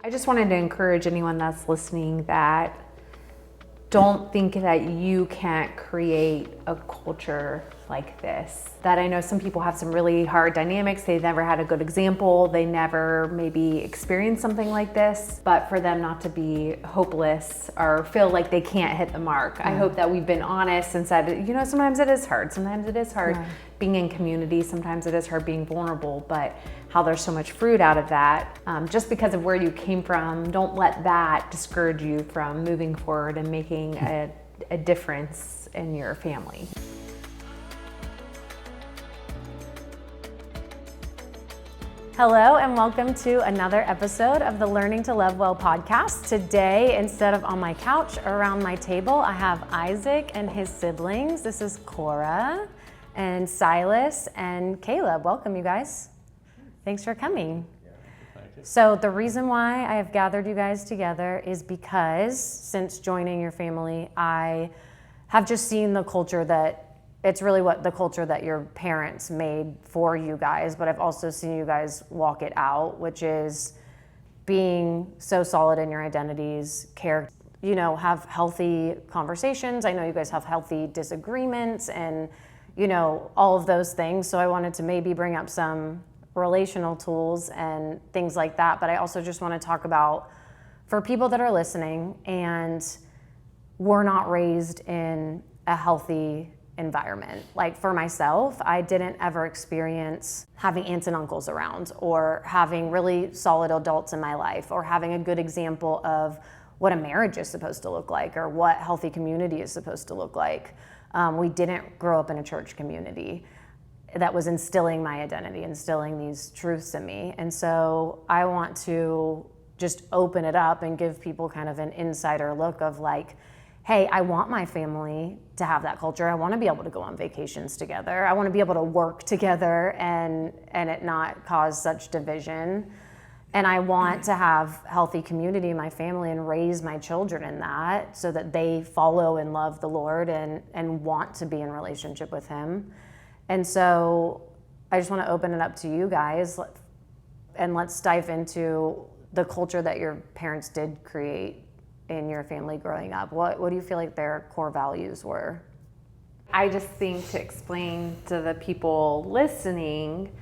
I just wanted to encourage anyone that's listening that don't think that you can't create a culture like this. That I know some people have some really hard dynamics. They've never had a good example. They never maybe experienced something like this. But for them not to be hopeless or feel like they can't hit the mark. I hope that we've been honest and said, you know, sometimes it is hard. Sometimes it is hard being in community. Sometimes it is hard being vulnerable. But how there's so much fruit out of that. Just because of where you came from, don't let that discourage you from moving forward and making a difference in your family. Hello and welcome to another episode of the Learning to Love Well podcast. Today, instead of on my couch around my table, I have Isaac and his siblings. This is Cora and Silas and Caleb. Welcome, you guys. Thanks for coming. So the reason why I have gathered you guys together is because since joining your family, I have just seen the culture that it's really what the culture that your parents made for you guys, but I've also seen you guys walk it out, which is being so solid in your identities, have healthy conversations. I know you guys have healthy disagreements and, all of those things. So I wanted to maybe bring up some relational tools and things like that. But I also just want to talk about, for people that are listening and were not raised in a healthy environment. Like for myself, I didn't ever experience having aunts and uncles around or having really solid adults in my life or having a good example of what a marriage is supposed to look like or what healthy community is supposed to look like. We didn't grow up in a church community that was instilling my identity, instilling these truths in me. And so I want to just open it up and give people kind of an insider look of like, hey, I want my family to have that culture. I want to be able to go on vacations together. I want to be able to work together and it not cause such division. And I want to have healthy community in my family and raise my children in that so that they follow and love the Lord and want to be in relationship with Him. And so I just want to open it up to you guys and let's dive into the culture that your parents did create in your family growing up. What do you feel like their core values were? I just think to explain to the people listening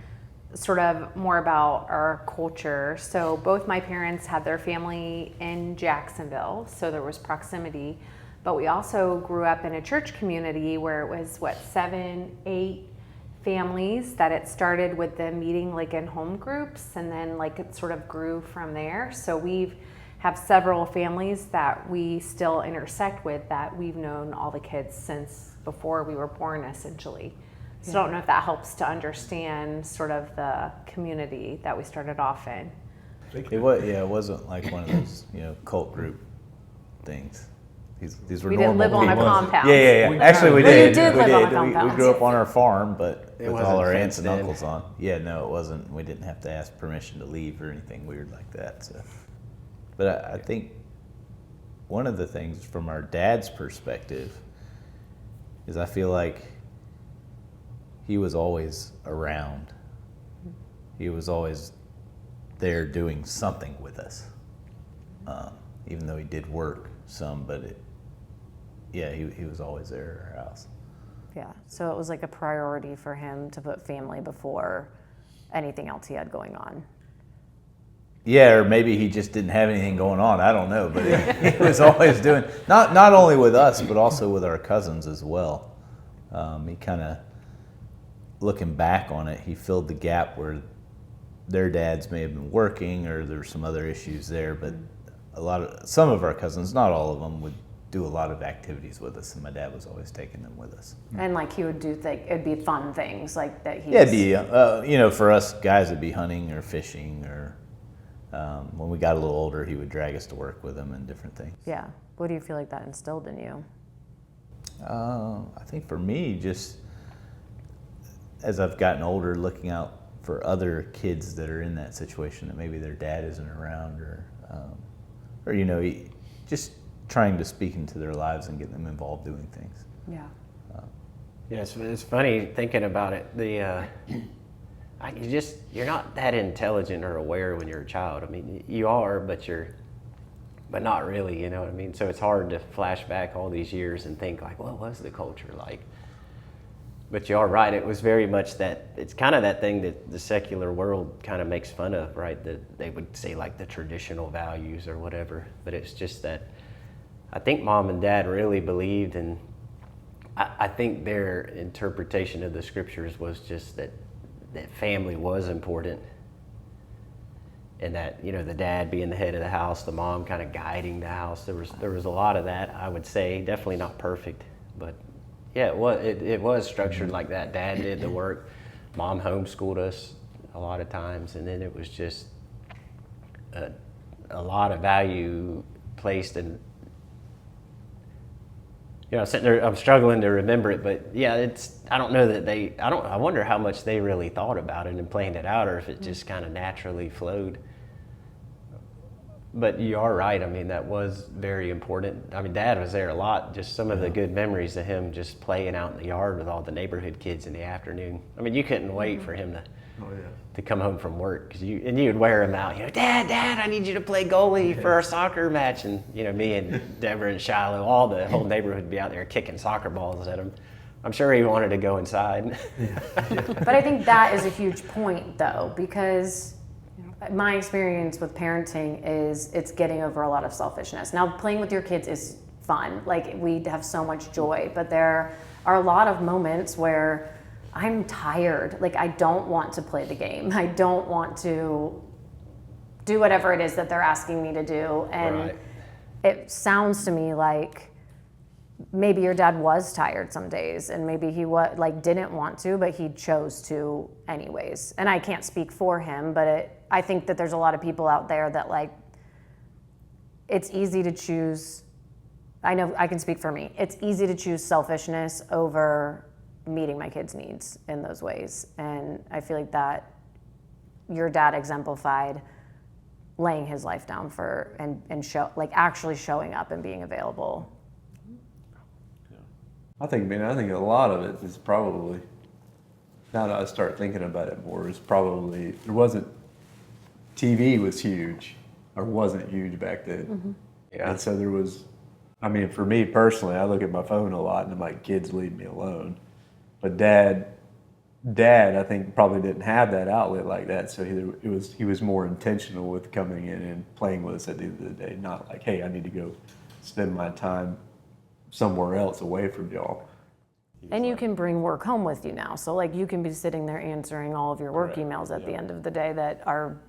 sort of more about our culture. So both my parents had their family in Jacksonville, so there was proximity, but we also grew up in a church community where it was 7, 8 families that it started with them meeting like in home groups and then like it sort of grew from there. So we have several families that we still intersect with that we've known all the kids since before we were born essentially. So I don't know if that helps to understand sort of the community that we started off in. It wasn't like one of those, cult group things. These were we normal didn't live on a people. compound. Yeah. Actually, we did. You did live on a compound. We grew up on our farm, but with all our aunts and fenced in. uncles on. Yeah, no, it wasn't. We didn't have to ask permission to leave or anything weird like that. So, but I think one of the things from our dad's perspective is I feel like he was always around. He was always there doing something with us, even though he did work some, but he was always there at our house. Yeah, so it was like a priority for him to put family before anything else he had going on. Yeah, or maybe he just didn't have anything going on. I don't know, but he was always doing, not only with us, but also with our cousins as well. He kind of, looking back on it, he filled the gap where their dads may have been working or there were some other issues there, but some of our cousins, not all of them, would do a lot of activities with us, and my dad was always taking them with us. And like he would do it'd be fun things like that. It'd be, for us guys, it'd be hunting or fishing, or when we got a little older, he would drag us to work with him and different things. Yeah. What do you feel like that instilled in you? I think for me, just as I've gotten older, looking out for other kids that are in that situation that maybe their dad isn't around, or just trying to speak into their lives and get them involved doing things. Yeah. Yeah, it's funny thinking about it. you're not that intelligent or aware when you're a child. I mean, you are, but not really, you know what I mean? So it's hard to flash back all these years and think like, what was the culture like? But you are right, it was very much that, it's kind of that thing that the secular world kind of makes fun of, right? That they would say like the traditional values or whatever, but it's just that I think mom and dad really believed, and I think their interpretation of the scriptures was just that family was important. And that, you know, the dad being the head of the house, the mom kind of guiding the house. There was a lot of that, I would say. Definitely not perfect, but yeah, it was structured like that. Dad did the work. Mom homeschooled us a lot of times, and then it was just a lot of value placed in. You know, sitting there, I'm struggling to remember it, but yeah, I don't know that I wonder how much they really thought about it and planned it out, or if it just kind of naturally flowed. But you are right. I mean, that was very important. I mean, Dad was there a lot. Just some of the good memories of him just playing out in the yard with all the neighborhood kids in the afternoon. I mean, you couldn't wait for him to come home from work, because you would wear him out. You know, Dad, I need you to play goalie for our soccer match. And you know, me and Deborah and Shiloh, the whole neighborhood would be out there kicking soccer balls at him. I'm sure he wanted to go inside. But I think that is a huge point, though, because my experience with parenting is it's getting over a lot of selfishness. Now, playing with your kids is fun. Like, we have so much joy, but there are a lot of moments where I'm tired. Like, I don't want to play the game. I don't want to do whatever it is that they're asking me to do. And it sounds to me like maybe your dad was tired some days, and maybe he didn't want to, but he chose to anyways. And I can't speak for him, but I think that there's a lot of people out there that like, it's easy to choose. I know I can speak for me. It's easy to choose selfishness over meeting my kids' needs in those ways. And I feel like that your dad exemplified laying his life down for and show, like, actually showing up and being available. I think a lot of it is probably, now that I start thinking about it more, is probably, TV was huge, or wasn't huge back then. Mm-hmm. Yeah. And so there was, I mean, for me personally, I look at my phone a lot and I'm like, kids, leave me alone. But Dad, I think, probably didn't have that outlet like that. So he was more intentional with coming in and playing with us at the end of the day. Not like, hey, I need to go spend my time somewhere else away from y'all. And you can bring work home with you now. So like, you can be sitting there answering all of your work emails at the end of the day that are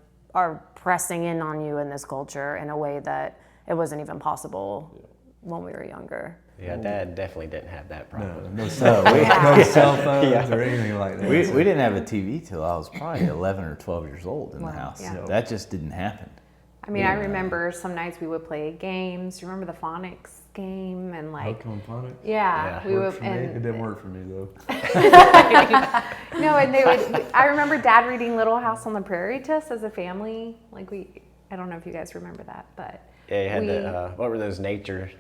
pressing in on you in this culture in a way that it wasn't even possible when we were younger. Yeah, Dad definitely didn't have that problem. No cell phones or anything like that. We didn't have a TV till I was probably 11 or 12 years old in the house. Yeah. That just didn't happen. I mean, I remember some nights we would play games. You remember the phonics game and like phonics? Yeah, we would. It didn't work for me though. No, and they would. I remember Dad reading Little House on the Prairie to us as a family. Like I don't know if you guys remember that, but yeah, you had what were those nature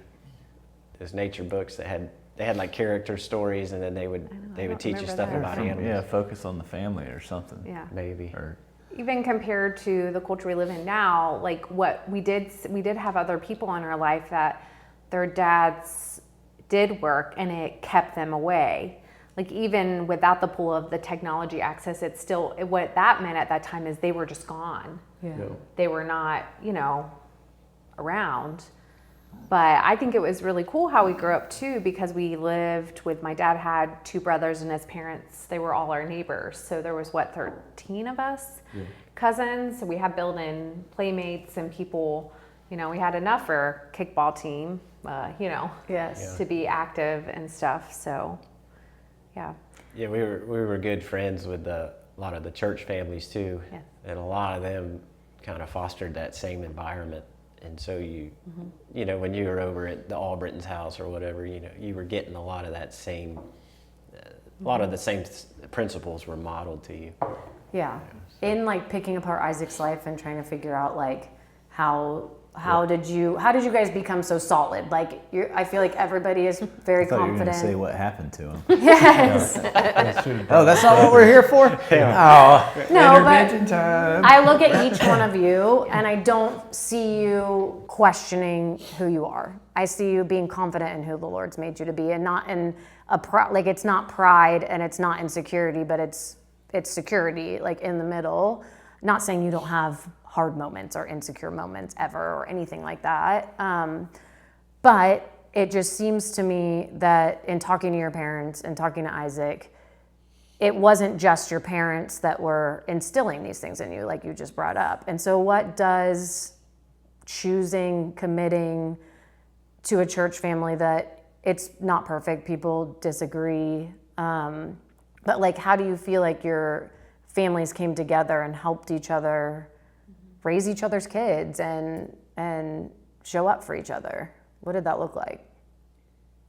books that they had like character stories, and then they would teach you stuff about animals. Yeah, focus on the family or something. Yeah, maybe. Or even compared to the culture we live in now, like what we did have other people in our life that their dads did work and it kept them away. Like even without the pull of the technology access, it's still, what that meant at that time is they were just gone. Yeah. They were not, around. But I think it was really cool how we grew up too, because we lived with, my dad had 2 brothers and his parents, they were all our neighbors. So there was 13 of us cousins. So we had built-in playmates and people, we had enough for a kickball team, to be active and stuff. So, yeah. Yeah, we were good friends with a lot of the church families too. Yeah. And a lot of them kind of fostered that same environment. And so when you were over at the Albritton's house or whatever, you were getting a lot of that same, a lot of the same principles were modeled to you. Yeah. In like picking apart Isaac's life and trying to figure out like how How did you guys become so solid? Like, I feel like everybody is very I thought you were going confident. to say what happened to him. Yes. Oh, that's not what we're here for? Oh. No, but Intervention time. I look at each one of you and I don't see you questioning who you are. I see you being confident in who the Lord's made you to be, and not in like, it's not pride and it's not insecurity, but it's security, like, in the middle. Not saying you don't have hard moments or insecure moments ever or anything like that. But it just seems to me that in talking to your parents and talking to Isaac, it wasn't just your parents that were instilling these things in you, like you just brought up. And so what does committing to a church family that it's not perfect, people disagree, but like, how do you feel like your families came together and helped each other raise each other's kids and show up for each other? What did that look like?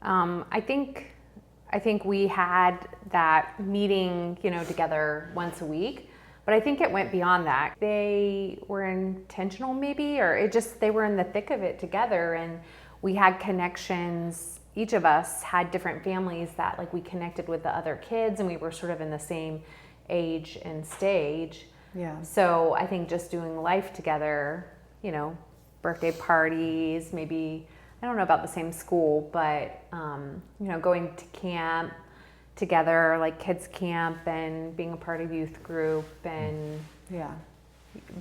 I think we had that meeting, together once a week, but I think it went beyond that. They were intentional maybe, or they were in the thick of it together, and we had connections. Each of us had different families that, like, we connected with the other kids, and we were sort of in the same age and stage. Yeah. So I think just doing life together, birthday parties, maybe, I don't know about the same school, but, going to camp together, like kids camp, and being a part of youth group, and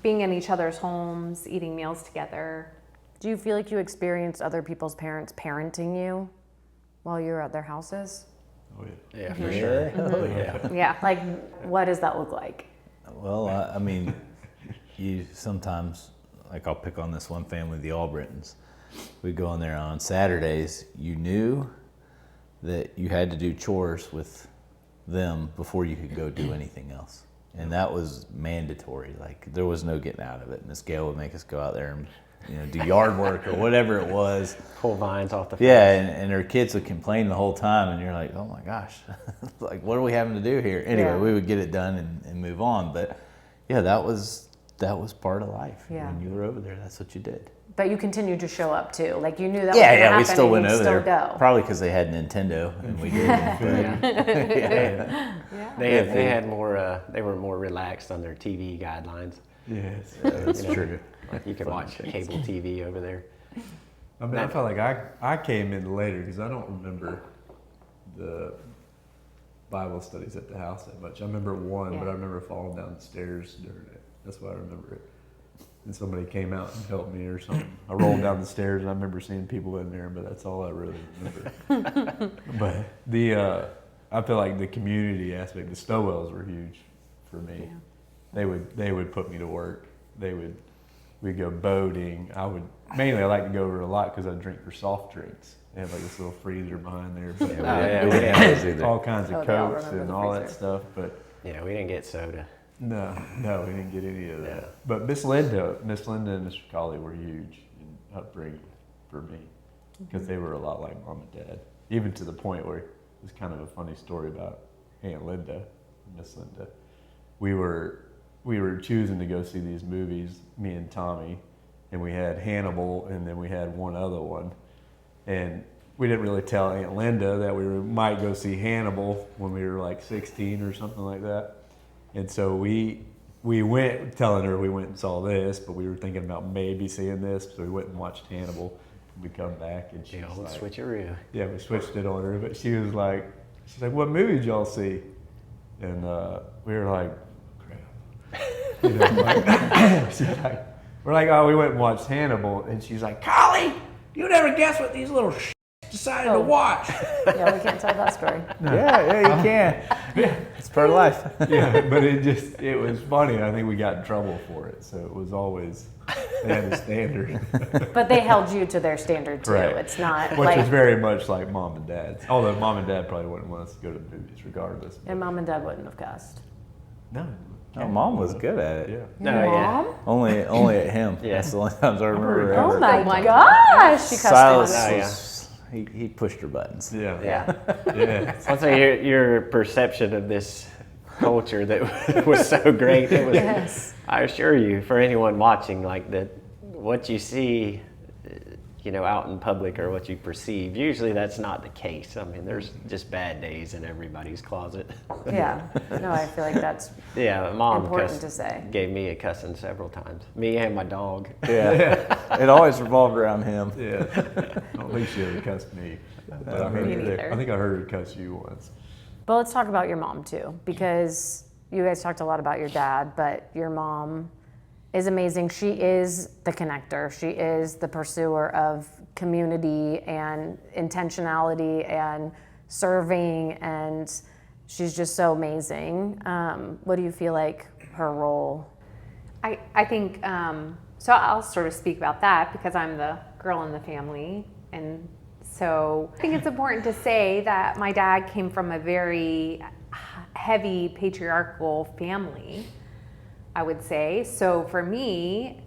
being in each other's homes, eating meals together. Do you feel like you experienced other people's parents parenting you while you were at their houses? Oh, yeah. Yeah, for sure. Oh, yeah. Yeah. Like, what does that look like? Well, I mean, you sometimes, like, I'll pick on this one family, the Albritons. We'd go in there on Saturdays. You knew that you had to do chores with them before you could go do anything else. And that was mandatory. Like, there was no getting out of it. Miss Gail would make us go out there and, do yard work or whatever it was. Pull vines off the fence. Yeah, and her kids would complain the whole time, and you're like, oh my gosh, like, what are we having to do here? Anyway, we would get it done and move on. But yeah, that was part of life. Yeah. When you were over there, that's what you did. But you continued to show up too. Like, you knew that was Yeah, going to yeah, happen, we still and went you'd over still there. go. Probably because they had Nintendo, and we didn't. But, They had more. They were more relaxed on their TV guidelines. Yes. that's true. Like, you could watch cable TV over there. I mean, I felt like I came in later because I don't remember the Bible studies at the house that much. I remember one, but I remember falling down the stairs during it. That's why I remember it. And somebody came out and helped me or something. I rolled down the stairs and I remember seeing people in there, but that's all I really remember. But I feel like the community aspect, the Stowells were huge for me. Yeah. They would put me to work. We'd go boating. I like to go over a lot because I drink their soft drinks. They have like this little freezer behind there. But we didn't have those either. all kinds of they all Cokes remember and the all that freezer. stuff. But Yeah, we didn't get soda. no, we didn't get any of that. Yeah. But Miss Linda and Mr. Colley were huge in upbringing for me because they were a lot like Mom and Dad. Even to the point where it was kind of a funny story about Aunt Linda, Miss Linda. We were choosing to go see these movies, me and Tommy, and we had Hannibal, and then we had one other one, and we didn't really tell Aunt Linda that we might go see Hannibal when we were like 16 or something like that. And so we went telling her we went and saw this, but we were thinking about maybe seeing this, so we went and watched Hannibal. We come back and she's like, Switcheroo. yeah, we switched it on her, but she's like, what movie did y'all see? And we were like, crap. She's like, we're like, oh, we went and watched Hannibal, and she's like, Collie, you never guess what these little decided to watch. Yeah, we can't tell that story. Yeah, you can. It's part of life. Yeah, but it was funny. I think we got in trouble for it, so it was always, they had a standard. But they held you to their standard too. Right. It's not Which like, is very much like Mom and Dad's. Although Mom and Dad probably wouldn't want us to go to the movies regardless. and Mom and Dad wouldn't have cussed. No. Oh, Mom was good at it. Yeah. No, Mom? Only at him. Yeah. That's the only times I remember. Oh ever. my One. gosh, she cussed Silas him. was, he pushed her buttons. Yeah. Yeah. Yeah. I'll tell you, your perception of this culture that was so great. It was, Yes. I assure you, for anyone watching, like that, what you see, out in public or what you perceive, usually that's not the case. I mean, there's just bad days in everybody's closet. Yeah. No, I feel like that's Yeah, my mom important to say. gave me a cussing several times. Me and my dog. Yeah. It always revolved around him. Yeah. I don't think she ever cussed me. But I Me think neither. I heard her cuss you once. But let's talk about your mom too, because you guys talked a lot about your dad, but your mom is amazing. She is the connector. She is the pursuer of community and intentionality and serving, and she's just so amazing. What do you feel like her role? I think, so I'll sort of speak about that because I'm the girl in the family. And so I think it's important to say that my dad came from a very heavy patriarchal family, I would say. So for me,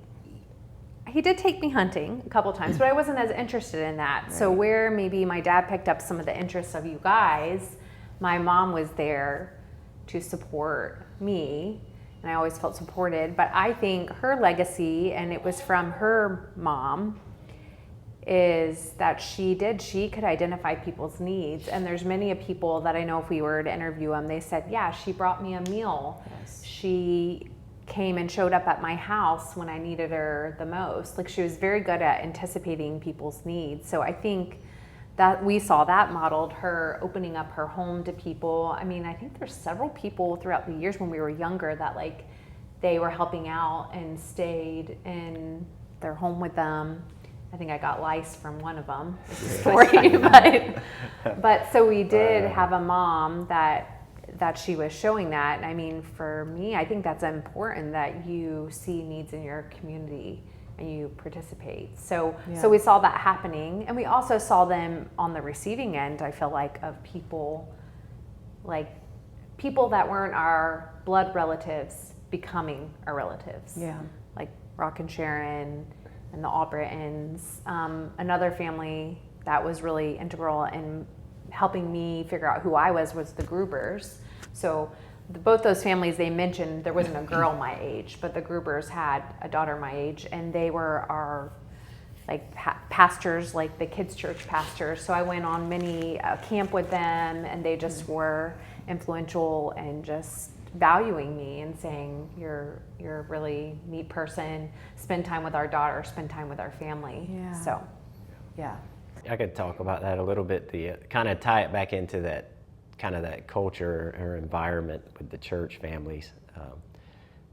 he did take me hunting a couple times, but I wasn't as interested in that. So where maybe my dad picked up some of the interests of you guys, my mom was there to support me, and I always felt supported. But I think her legacy, and it was from her mom, is that she could identify people's needs. And there's many of people that I know, if we were to interview them, they said, yeah, she brought me a meal. Yes. She came and showed up at my house when I needed her the most. Like, she was very good at anticipating people's needs. So I think that we saw that modeled, her opening up her home to people. I mean, I think there's several people throughout the years when we were younger that like they were helping out and stayed in their home with them. I think I got lice from one of them. It's a story, but so we did have a mom that she was showing that. And I mean, for me, I think that's important that you see needs in your community and you participate. So we saw that happening, and we also saw them on the receiving end, I feel like, of people that weren't our blood relatives becoming our relatives. Yeah. Like Rock and Sharon and the Albritons. Another family that was really integral in helping me figure out who I was the Grubers. So both those families they mentioned, there wasn't a girl my age, but the Grubers had a daughter my age, and they were our pastors, like the kids' church pastors. So I went on many camp with them, and they just were influential and just valuing me and saying, you're a really neat person, spend time with our daughter, spend time with our family. Yeah. So Yeah. I could talk about that a little bit, kind of tie it back into that kind of that culture or environment with the church families,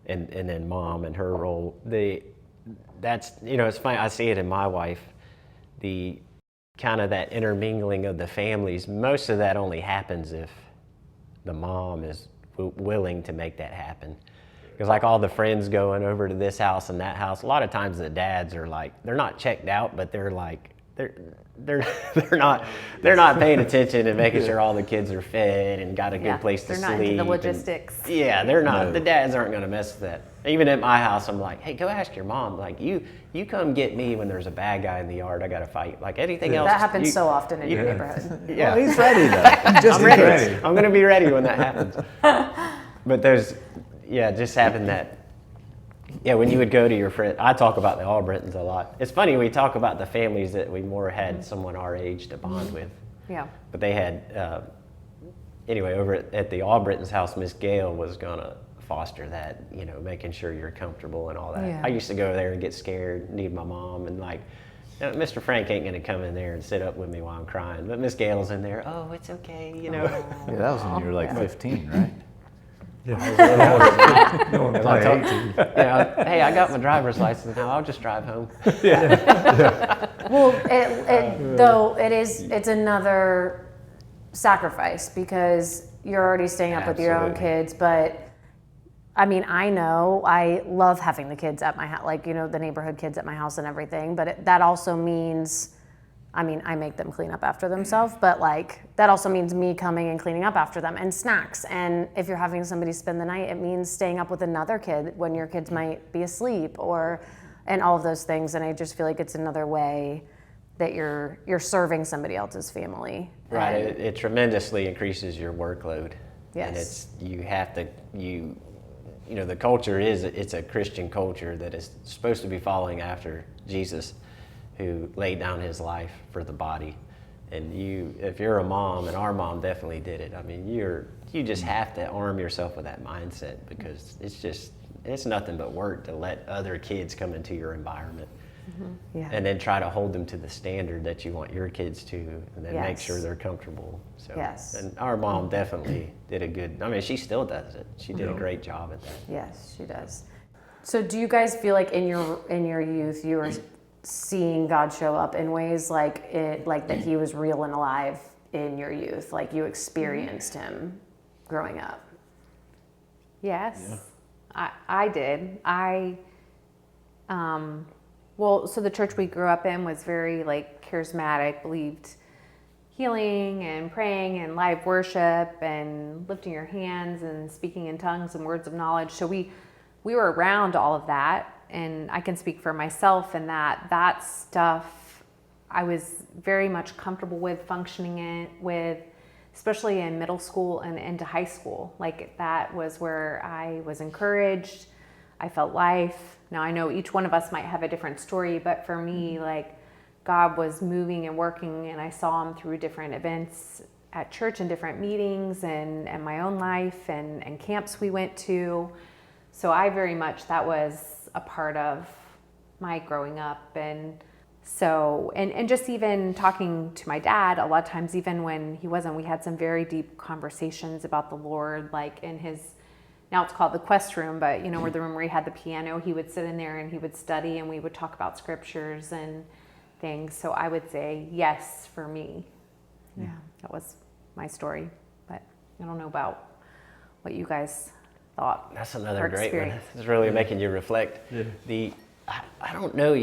and then mom and her role. That's it's funny, I see it in my wife, the kind of that intermingling of the families. Most of that only happens if the mom is willing to make that happen. Because like all the friends going over to this house and that house, a lot of times the dads are like, they're not checked out, but they're like, they're not paying attention and making sure all the kids are fed and got a good place to sleep. They're not into the logistics. They're not. No. The dads aren't going to mess with that. Even at my house, I'm like, hey, go ask your mom. Like, you come get me when there's a bad guy in the yard. I got to fight. Like anything else. That happens so often in your neighborhood. Yeah, well, he's ready though. I'm ready. I'm going to be ready when that happens. But there's, just having that. Yeah, when you would go to your friend, I talk about the Albritons a lot. It's funny, we talk about the families that we more had someone our age to bond with. Yeah. But they had, anyway, over at the Albritons' house, Miss Gail was going to foster that, making sure you're comfortable and all that. Yeah. I used to go there and get scared, need my mom, and like, Mr. Frank ain't going to come in there and sit up with me while I'm crying. But Miss Gail's in there, oh, it's okay, Yeah, that was when you were like 15, right? Yeah. Hey, I got my driver's license now. I'll just drive home. Well, it's another sacrifice because you're already staying up with your own kids. But I mean, I know I love having the kids at my house, the neighborhood kids at my house and everything. But that also means, I make them clean up after themselves, but that also means me coming and cleaning up after them and snacks. And if you're having somebody spend the night, it means staying up with another kid when your kids might be asleep and all of those things. And I just feel like it's another way that you're serving somebody else's family. Right, it tremendously increases your workload. Yes. And the culture it's a Christian culture that is supposed to be following after Jesus, who laid down his life for the body. And if you're a mom, and our mom definitely did it, I mean, you just have to arm yourself with that mindset, because it's nothing but work to let other kids come into your environment. Mm-hmm. Yeah. And then try to hold them to the standard that you want your kids to, and then make sure they're comfortable. So, and our mom definitely did a good, I mean, she still does it. She did a great job at that. Yes, she does. So do you guys feel like in your youth you were seeing God show up in ways like that he was real and alive in your youth, like you experienced him growing up? Yes, I did. Well, so the church we grew up in was very like charismatic, believed healing and praying and live worship and lifting your hands and speaking in tongues and words of knowledge. So we were around all of that, and I can speak for myself in that stuff I was very much comfortable with functioning with, especially in middle school and into high school. Like that was where I was encouraged. I felt life. Now I know each one of us might have a different story, but for me, like God was moving and working, and I saw him through different events at church and different meetings and my own life and camps we went to. So I very much, that was a part of my growing up. And so, and just even talking to my dad, a lot of times, even when he wasn't, we had some very deep conversations about the Lord, like in his, now it's called the quest room, but where the room where he had the piano, he would sit in there and he would study, and we would talk about scriptures and things. So I would say yes for me. Yeah, that was my story. But I don't know about what you guys thought. That's another great one. It's really making you reflect. Yeah. I don't know,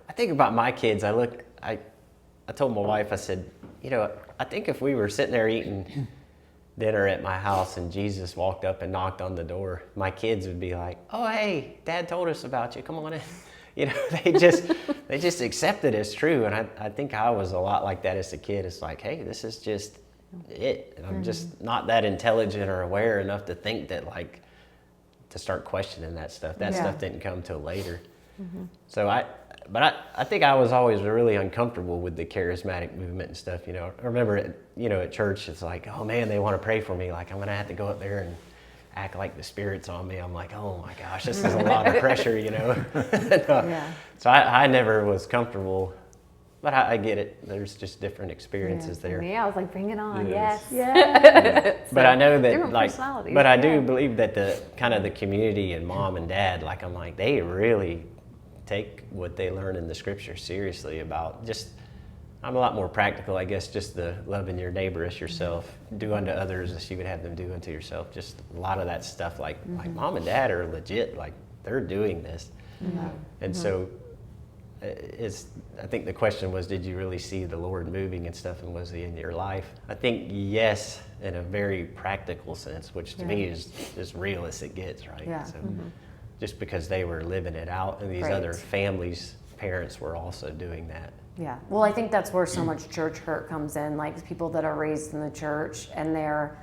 I think about my kids. I told my wife, I said, I think if we were sitting there eating dinner at my house and Jesus walked up and knocked on the door, my kids would be like, "Oh, hey, Dad told us about you. Come on in." They just accept it as true. And I think I was a lot like that as a kid. It's like, hey, this is just it. And I'm just not that intelligent or aware enough to think that, like, to start questioning that stuff. That stuff didn't come till later. Mm-hmm. So I think I was always really uncomfortable with the charismatic movement and stuff. I remember at church, it's like, oh man, they want to pray for me. Like, I'm going to have to go up there and act like the Spirit's on me. I'm like, oh my gosh, this is a lot of pressure, So I never was comfortable, but I get it. There's just different experiences there. Yeah, I was like, bring it on. Yes. But I know that, like, but I do believe that the kind of the community and mom and dad, like, I'm like, they really take what they learn in the scripture seriously about just, I'm a lot more practical, I guess, just the loving your neighbor as yourself, do unto others as you would have them do unto yourself. Just a lot of that stuff, like mom and dad are legit, like they're doing this. And so I think the question was, did you really see the Lord moving and stuff, and was he in your life? I think yes, in a very practical sense, which to me is as real as it gets, right? So just because they were living it out, and these other families, parents were also doing that. Yeah, well, I think that's where so much church hurt comes in, like people that are raised in the church and their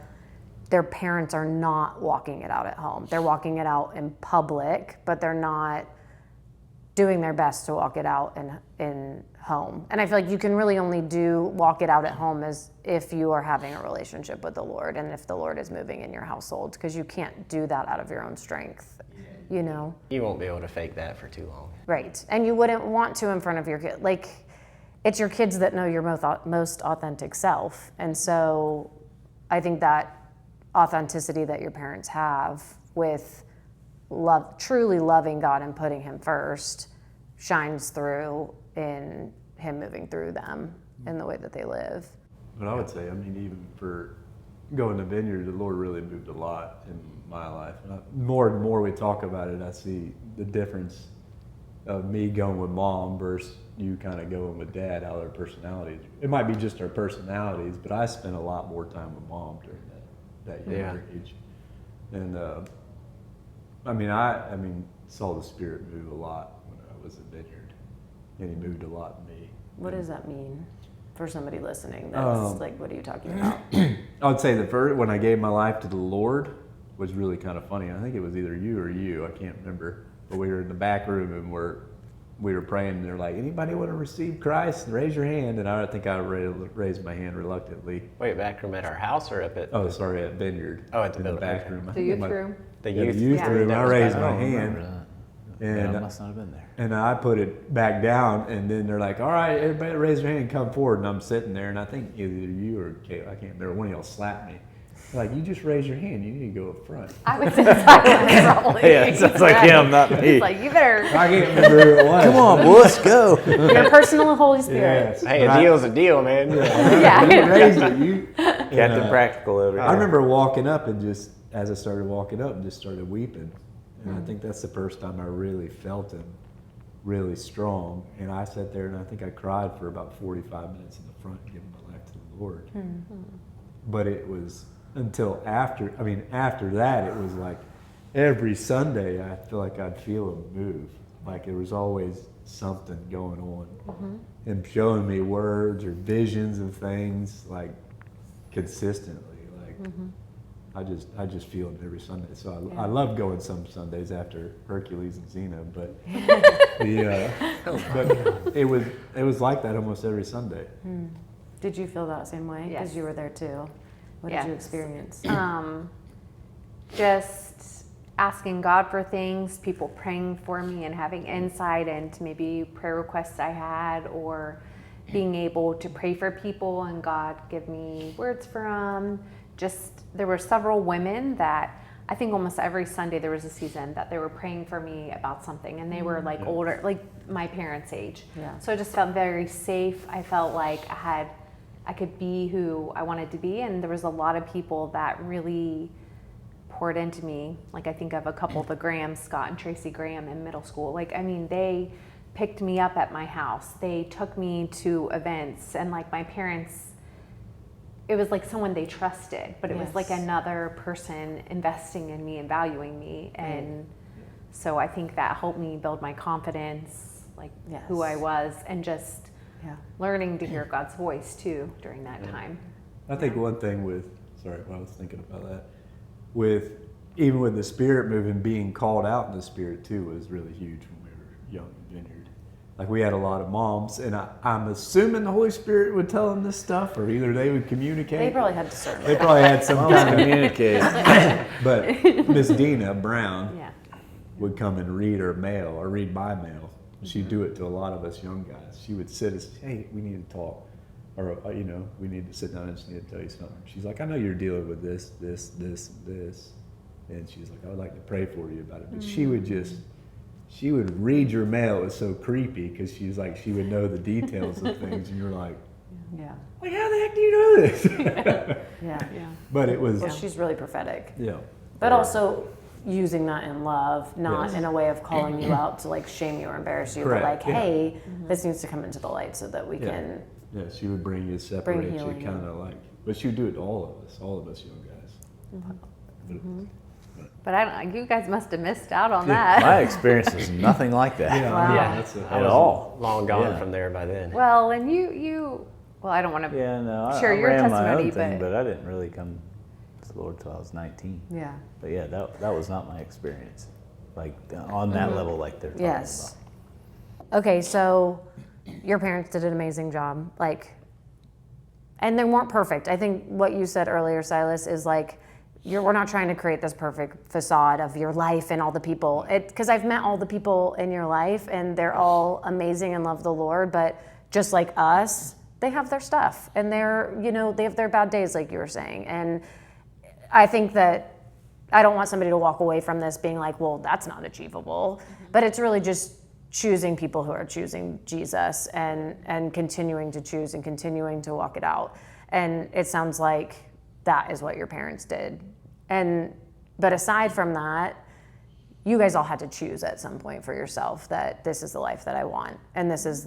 parents are not walking it out at home. They're walking it out in public, but they're not doing their best to walk it out in home. And I feel like you can really only walk it out at home as if you are having a relationship with the Lord and if the Lord is moving in your household, because you can't do that out of your own strength. You won't be able to fake that for too long. Right. And you wouldn't want to in front of your kid. Like, it's your kids that know your most authentic self. And so I think that authenticity that your parents have with truly loving God and putting him first shines through in him moving through them in the way that they live. But I would say, even for going to Vineyard, the Lord really moved a lot in my life. And more and more we talk about it, I see the difference of me going with mom versus you kind of going with dad, how their personalities. It might be just our personalities, but I spent a lot more time with mom during that younger age. And I saw the Spirit move a lot when I was at Vineyard, and he moved a lot in me. What does that mean for somebody listening? That's like, what are you talking about? I would say when I gave my life to the Lord, was really kind of funny. I think it was either you or you, I can't remember, but we were in the back room and we were praying, and they're like, anybody want to receive Christ? Raise your hand. And I think I raised my hand reluctantly. Wait, back room at our house or up at? Oh, sorry, at Vineyard. Oh, at the in building. the back room. The youth room. The Yeah, youth, the youth room. that I was raised back my room. hand. And And I must not have been there. And I put it back down, and then they're like, all right, everybody raise your hand and come forward. And I'm sitting there, and I think either you or Kate, I can't remember, one of y'all slapped me. They're like, you just raise your hand, you need to go up front. I would say Silas probably. Yeah, it sounds like him, not me. It's like, you better, I can't remember who it was. Come on, boy, let's go. Your personal Holy Spirit. Yes. Hey, But a deal's a deal, man. yeah. You raised it. You, Captain Practical over here. I remember walking up and just, as I started walking up, just started weeping. And I think that's the first time I really felt him really strong. And I sat there and I think I cried for about 45 minutes in the front, giving my life to the Lord. But it was until after that, it was like every Sunday I feel like I'd feel him move. Like there was always something going on. And showing me words or visions of things like consistently. Like I just feel it every Sunday. So I love going some Sundays after Hercules and Xena, but but it was like that almost every Sunday. Did you feel that same way? Because Yes. you were there too. What did Yes. you experience? Just asking God for things, people praying for me and having insight into maybe prayer requests I had, or being able to pray for people and God give me words for them. Just, there were several women that I think almost every Sunday there was a season that they were praying for me about something, and they were like older, like my parents' age. Yeah. So I just felt very safe. I felt like I could be who I wanted to be, and there was a lot of people that really poured into me. Like I think of a couple of the Grahams, Scott and Tracy Graham, in middle school. Like, I mean, they picked me up at my house. They took me to events, and like my parents, it was like someone they trusted, but it was like another person investing in me and valuing me. And so I think that helped me build my confidence, like who I was, and just learning to hear God's voice too during that time. I think one thing I was thinking about that, even with the Spirit moving, being called out in the Spirit too was really huge when we were young in Vineyard. Like we had a lot of moms, and I'm assuming the Holy Spirit would tell them this stuff, or either they would communicate. They probably had discernment. They probably had some kind of Communicate. But Miss Dina Brown would come and read her mail or read my mail. She'd do it to a lot of us young guys. She would sit us, hey, we need to talk, or we need to sit down and just need to tell you something. She's like, I know you're dealing with this, and she's like, I would like to pray for you about it. But she would read your mail. It was so creepy because she would know the details of things, and you're like, like how the heck do you know this? But it was, Well, she's really prophetic. yeah. But also using that in love, not in a way of calling you out to like shame you or embarrass you, Correct, but like, yeah. hey, this needs to come into the light so that we can. Yeah, she would bring you, separate you, healing. kind of like, but she would do it to all of us young guys. But you guys must have missed out on that. My experience is nothing like that. Yeah, At all. Long gone Yeah. from there by then. Well, and well, I don't want to Yeah, no, I share your ran my testimony, own thing, but but I didn't really come to the Lord till I was 19. Yeah. But yeah, that was not my experience. Like on that level, like they're talking Yes. Okay, so your parents did an amazing job, and they weren't perfect. I think what you said earlier, Silas, is like, we're not trying to create this perfect facade of your life and all the people. Because I've met all the people in your life, and they're all amazing and love the Lord, but just like us, they have their stuff, and they have their bad days, like you were saying. And I think that I don't want somebody to walk away from this being like, well, that's not achievable. But it's really just choosing people who are choosing Jesus and continuing to choose and continuing to walk it out. And it sounds like that is what your parents did. But aside from that, you guys all had to choose at some point for yourself that this is the life that I want, and this is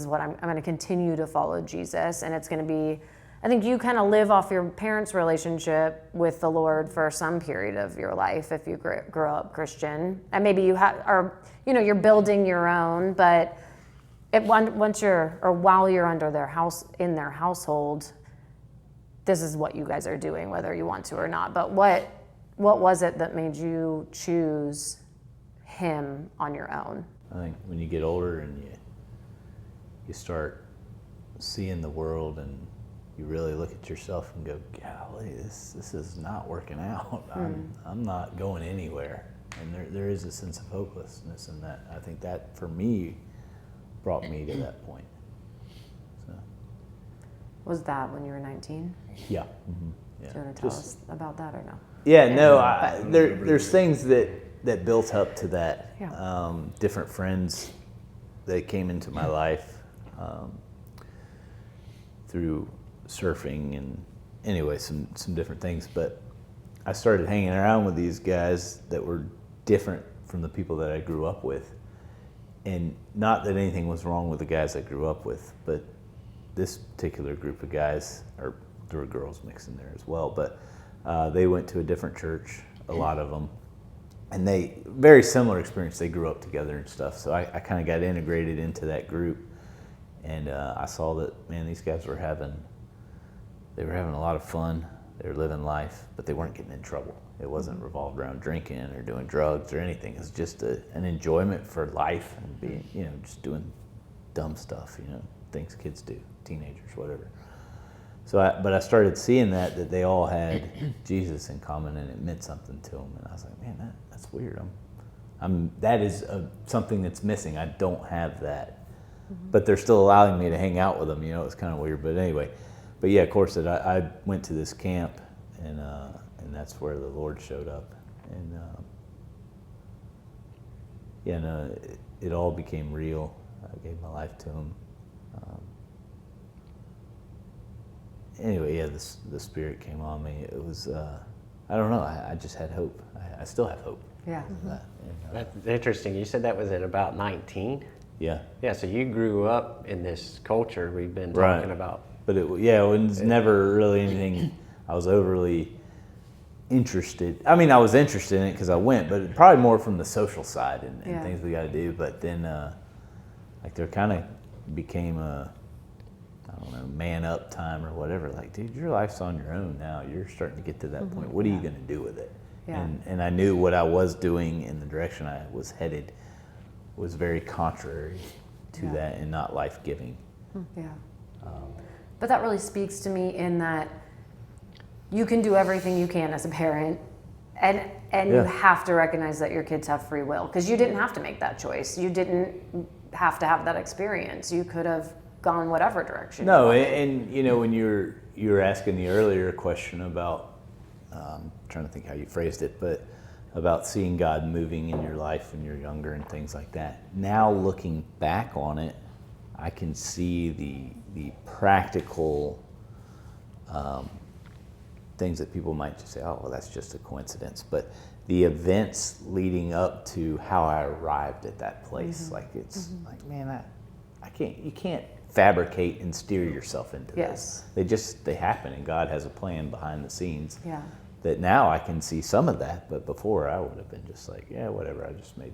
what I'm going to continue to follow Jesus. And it's going to be, I think you kind of live off your parents' relationship with the Lord for some period of your life if you grow up Christian, and maybe you're building your own. But while you're under their house, in their household, this is what you guys are doing, whether you want to or not. But What was it that made you choose him on your own? I think when you get older and you start seeing the world and you really look at yourself and go, golly, this is not working out. I'm not going anywhere. And there is a sense of hopelessness in that. I think that, for me, brought me to that point. So. Was that when you were 19? Yeah. Mm-hmm. Yeah. Do you want to tell us about that or no? Yeah, no, there's things that built up to that. Yeah. Different friends that came into my life through surfing and anyway, some different things. But I started hanging around with these guys that were different from the people that I grew up with. And not that anything was wrong with the guys I grew up with, but this particular group of guys, or there were girls mixed in there as well, but they went to a different church, a lot of them. And they, very similar experience, they grew up together and stuff. So I kind of got integrated into that group. And I saw that, man, these guys were having a lot of fun. They were living life, but they weren't getting in trouble. It wasn't revolved around drinking or doing drugs or anything. It was just an enjoyment for life and being, just doing dumb stuff, things kids do, teenagers, whatever. So, but I started seeing that they all had Jesus in common, and it meant something to them. And I was like, man, that's weird. That is something that's missing. I don't have that, but they're still allowing me to hang out with them. It's kind of weird, but anyway. But yeah, of course, I went to this camp, and that's where the Lord showed up, and it all became real. I gave my life to Him. Anyway, yeah, the Spirit came on me. It was, I don't know, I just had hope. I still have hope. Yeah. That. And, That's interesting. You said that was at about 19? Yeah. Yeah, so you grew up in this culture we've been talking about. But it was never really anything I was overly interested. I mean, I was interested in it because I went, but probably more from the social side and things we got to do. But then, there kind of became man up time or whatever. Like, dude, your life's on your own now. You're starting to get to that point. What are you going to do with it? Yeah. And I knew what I was doing in the direction I was headed was very contrary to that and not life-giving. Yeah. But that really speaks to me in that you can do everything you can as a parent, and you have to recognize that your kids have free will, because you didn't have to make that choice. You didn't have to have that experience. You could have gone whatever direction. No, and when you were asking the earlier question about, I'm trying to think how you phrased it, but about seeing God moving in your life when you're younger and things like that. Now looking back on it, I can see the practical things that people might just say, oh, well, that's just a coincidence. But the events leading up to how I arrived at that place, like it's like, man, you can't fabricate and steer yourself into this. They happen, and God has a plan behind the scenes. Yeah. That now I can see some of that, but before I would have been just like, yeah, whatever. I just made,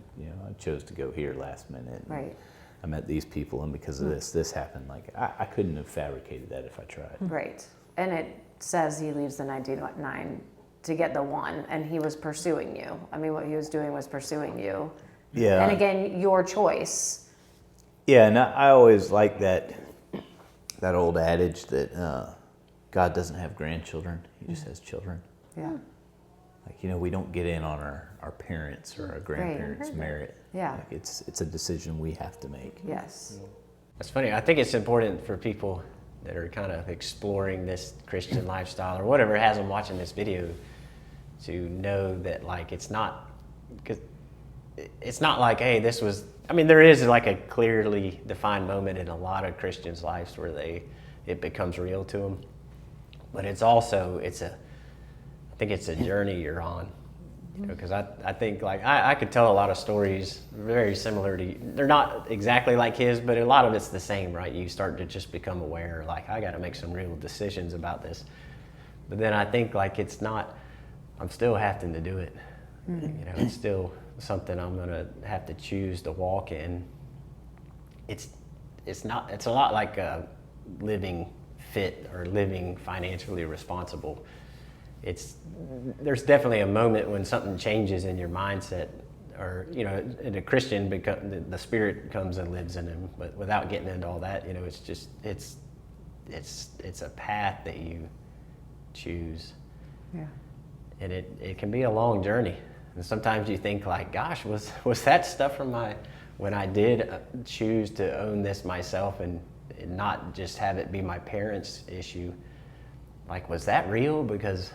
I chose to go here last minute. Right. I met these people, and because of this happened. Like I couldn't have fabricated that if I tried. Right. And it says he leaves the 99 to get the one, and he was pursuing you. I mean, what he was doing was pursuing you. Yeah. And again, your choice. Yeah, and I always like that old adage that God doesn't have grandchildren; He just has children. Yeah. Like, we don't get in on our parents or our grandparents' merit. Yeah. Like it's a decision we have to make. Yes. That's funny. I think it's important for people that are kind of exploring this Christian lifestyle or whatever has them watching this video to know that, like, it's not like, hey, this was, I mean, there is like a clearly defined moment in a lot of Christians' lives where it becomes real to them. But it's also, I think it's a journey you're on. Because I think, like, I could tell a lot of stories very similar to, they're not exactly like his, but a lot of it's the same, right? You start to just become aware, like, I got to make some real decisions about this. But then I think, like, it's not, I'm still having to do it. It's still something I'm going to have to choose to walk in. It's a lot like living fit or living financially responsible. there's definitely a moment when something changes in your mindset, or in a Christian, the Spirit comes and lives in him. But without getting into all that, it's just it's a path that you choose. Yeah. And it can be a long journey. And sometimes you think like, gosh, was that stuff from when I did choose to own this myself and not just have it be my parents' issue, like, was that real? Because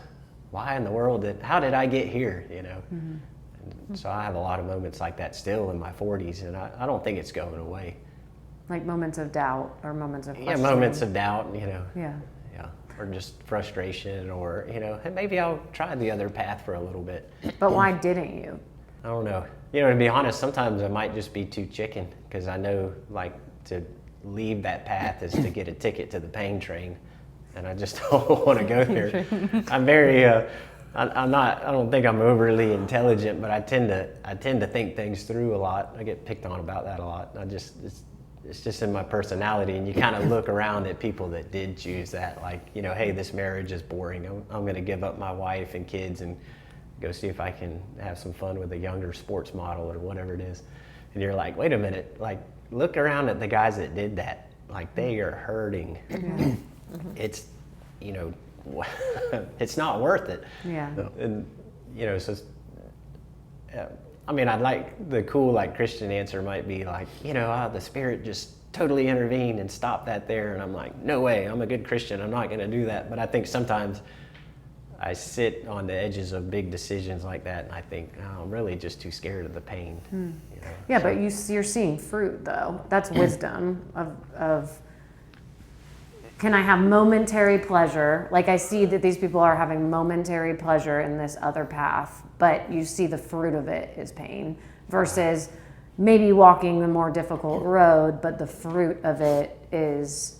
why in the world how did I get here, Mm-hmm. And so I have a lot of moments like that still in my 40s, and I don't think it's going away. Like moments of doubt or moments of questioning. Yeah, moments of doubt, Yeah. Or just frustration, or, hey, maybe I'll try the other path for a little bit. But why didn't you? I don't know. To be honest, sometimes I might just be too chicken, because I know, like, to leave that path is to get a ticket to the pain train, and I just don't want to go there. I'm very, I don't think I'm overly intelligent, but I tend to think things through a lot. I get picked on about that a lot. It's just in my personality, and you kind of look around at people that did choose that, like, hey, this marriage is boring. I'm going to give up my wife and kids and go see if I can have some fun with a younger sports model or whatever it is. And you're like, wait a minute, like, look around at the guys that did that. Like, they are hurting. Mm-hmm. It's, it's not worth it. Yeah. And, so I'd like the cool, like, Christian answer might be like, the Spirit just totally intervened and stopped that there. And I'm like, no way, I'm a good Christian. I'm not going to do that. But I think sometimes I sit on the edges of big decisions like that, and I think, oh, I'm really just too scared of the pain. Yeah, so. But you're seeing fruit, though. That's wisdom of can I have momentary pleasure? Like, I see that these people are having momentary pleasure in this other path, but you see the fruit of it is pain, versus maybe walking the more difficult road, but the fruit of it is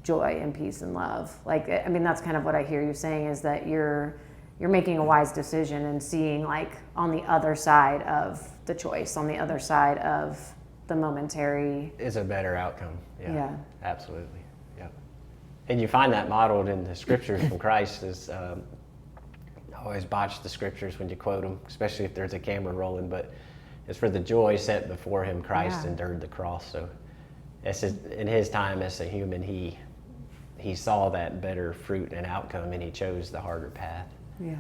joy and peace and love. Like, that's kind of what I hear you saying, is that you're making a wise decision and seeing, like, on the other side of the choice, on the other side of the momentary. Is a better outcome. Yeah. Absolutely. And you find that modeled in the scriptures from Christ. I always botch the scriptures when you quote them, especially if there's a camera rolling, but it's for the joy set before him, Christ endured the cross. So in his time as a human, he saw that better fruit and outcome, and he chose the harder path. Yeah.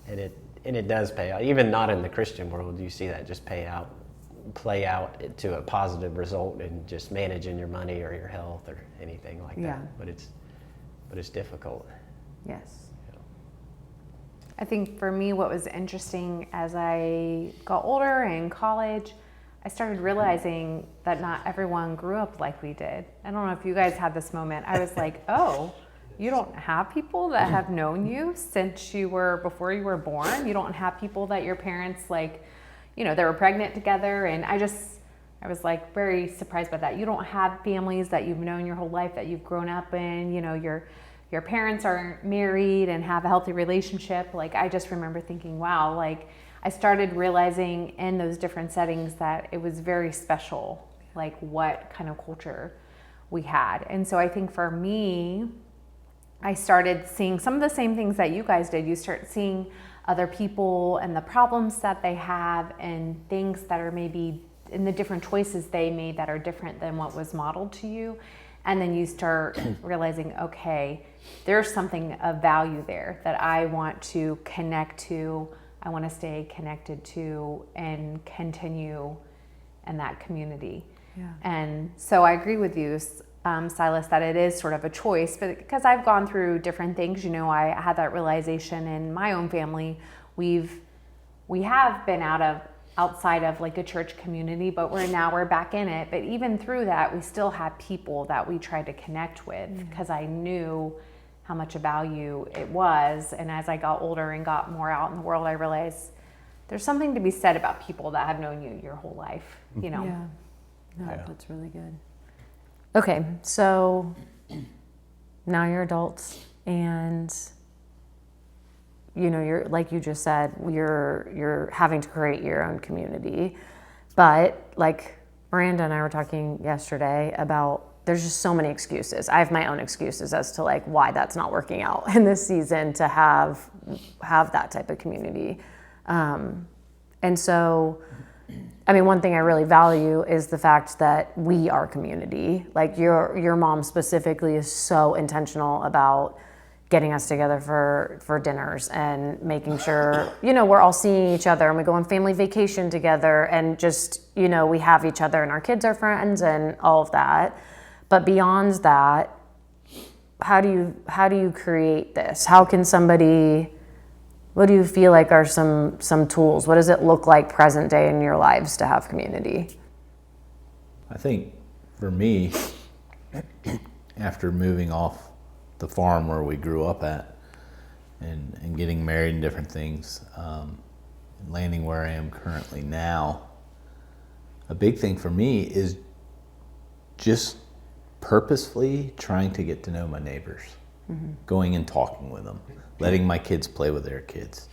And it does pay out. Even not in the Christian world, you see that just play out to a positive result in just managing your money or your health or anything like that. But it's difficult. Yes. I think for me, what was interesting as I got older in college, I started realizing that not everyone grew up like we did. I don't know if you guys had this moment. I was like, oh, you don't have people that have known you since before you were born. You don't have people that your parents, like, they were pregnant together. And I was like very surprised by that. You don't have families that you've known your whole life, that you've grown up in, your parents are married and have a healthy relationship. Like, I just remember thinking, wow, like, I started realizing in those different settings that it was very special, like, what kind of culture we had. And so I think for me, I started seeing some of the same things that you guys did. You start seeing other people and the problems that they have, and things that are maybe in the different choices they made that are different than what was modeled to you. And then you start realizing, okay, there's something of value there that I want to connect to, I want to stay connected to, and continue in that community. Yeah. And so I agree with you, Silas, that it is sort of a choice, but because I've gone through different things, I had that realization in my own family. We have been outside of like a church community, but we're back in it. But even through that, we still had people that we tried to connect with, because I knew how much a value it was. And as I got older and got more out in the world, I realized there's something to be said about people that have known you your whole life, Yeah. No, that's really good. Okay, so now you're adults, and you're, like you just said, you're having to create your own community. But like Miranda and I were talking yesterday about there's just so many excuses. I have my own excuses as to like why that's not working out in this season to have that type of community. And so, I mean, one thing I really value is the fact that we are community. Like your mom specifically is so intentional about getting us together for dinners and making sure, you know, we're all seeing each other and we go on family vacation together and just, you know, we have each other and our kids are friends and all of that. But beyond that, how do you create this? How can somebody, what do you feel like are some tools? What does it look like present day in your lives to have community? I think for me, after moving off the farm where we grew up at and getting married and different things, and landing where I am currently now, a big thing for me is just purposefully trying to get to know my neighbors, going and talking with them, letting my kids play with their kids.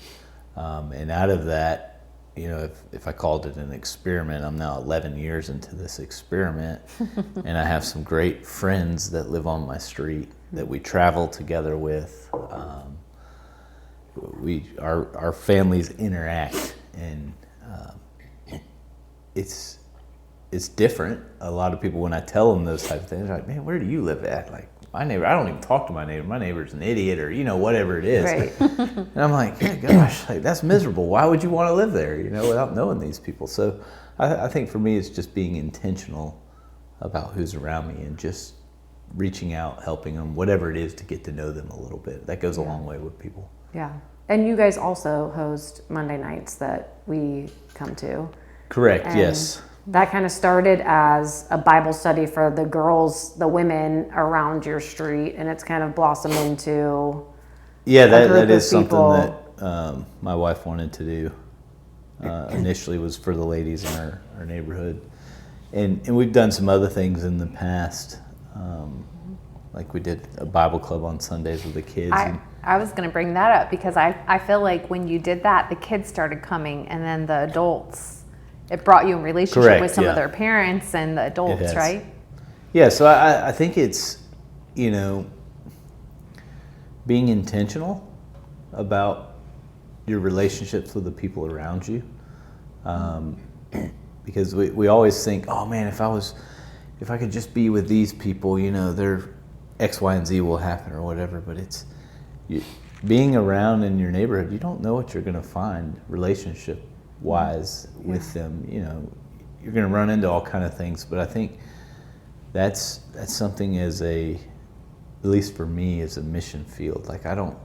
And out of that, you know, if I called it an experiment, I'm now 11 years into this experiment, and I have some great friends that live on my street that we travel together with. Our families interact, and it's different. A lot of people, when I tell them those type of things, they're like, "Man, where do you live at?" Like, my neighbor, I don't even talk to my neighbor. My neighbor's an idiot, or, you know, whatever it is. Right. And I'm like, "Yeah, gosh, like, that's miserable. Why would you want to live there, you know, without knowing these people?" So I think for me, it's just being intentional about who's around me and just reaching out, helping them, whatever it is, to get to know them a little bit. That goes a long way with people. Yeah. And you guys also host Monday nights that we come to. Correct, And yes. that kind of started as a Bible study for the girls, the women around your street, and it's kind of blossomed into Yeah, group that of is something people. that my wife wanted to do. Initially was for the ladies in our neighborhood. And we've done some other things in the past. Like we did a Bible club on Sundays with the kids. I was going to bring that up because I feel like when you did that, the kids started coming, and then the adults, it brought you in relationship Correct, with some yeah. of their parents and the It adults, has. right? Yeah, so I think it's, you know, being intentional about your relationships with the people around you. Because we always think, oh man, if I could just be with these people, you know, their X, Y, and Z will happen or whatever. But it's being around in your neighborhood, you don't know what you're going to find relationship-wise with them. You know, you're going to run into all kind of things. But I think that's something at least for me, as a mission field. Like I don't